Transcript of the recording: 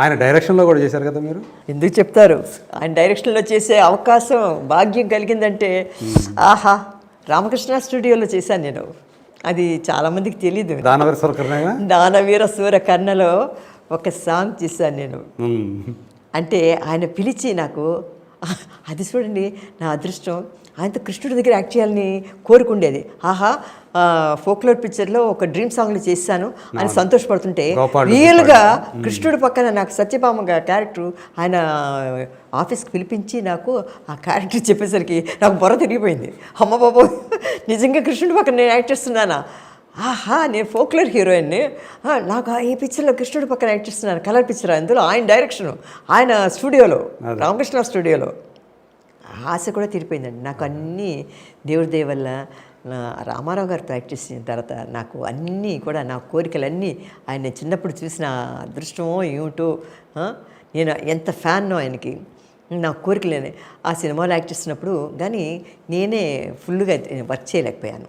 ఆయన డైరెక్షన్లో కూడా చేశారు కదా మీరు? ఎందుకు చెప్తారు, ఆయన డైరెక్షన్లో చేసే అవకాశం భాగ్యం కలిగిందంటే ఆహా, రామకృష్ణ స్టూడియోలో చేశాను నేను. అది చాలామందికి తెలీదు. దానవీర సూర కర్ణలో ఒక సాంగ్ చేశాను నేను. అంటే ఆయన పిలిచి నాకు, అది చూడండి నా అదృష్టం, ఆయనతో కృష్ణుడి దగ్గర యాక్ట్ చేయాలని కోరుకుండేది. ఆహా, ఫోక్లోర్ పిక్చర్లో ఒక డ్రీమ్ సాంగ్లో చేశాను అని సంతోషపడుతుంటే, రియల్గా కృష్ణుడి పక్కన నాకు సత్యభామ క్యారెక్టర్ ఆయన ఆఫీస్కి పిలిపించి నాకు ఆ క్యారెక్టర్ చెప్పేసరికి నాకు బొర్ర తిరిగిపోయింది. అమ్మ బాబు, నిజంగా కృష్ణుడి పక్కన నేను యాక్ట్ చేస్తున్నానా? ఆహా, నేను ఫోక్లర్ హీరోయిన్ని, నాకు ఈ పిక్చర్లో కృష్ణుడి పక్కన యాక్ట్ చేస్తున్నాను. కలర్ పిక్చర్, అందులో ఆయన డైరెక్షను, ఆయన స్టూడియోలో, రామకృష్ణ స్టూడియోలో. ఆశ కూడా తీరిపోయిందండి నాకు. అన్నీ దేవుడి దయ వల్ల రామారావు గారు ప్రాక్టీస్ చేసిన తర్వాత నాకు అన్నీ కూడా నా కోరికలన్నీ, ఆయన చిన్నప్పుడు చూసిన అదృష్టమో ఏమిటో, నేను ఎంత ఫ్యాన్నో ఆయనకి, నా కోరికలేనే. ఆ సినిమాలో యాక్ట్ చేసినప్పుడు కానీ నేనే ఫుల్గా వర్క్ చేయలేకపోయాను.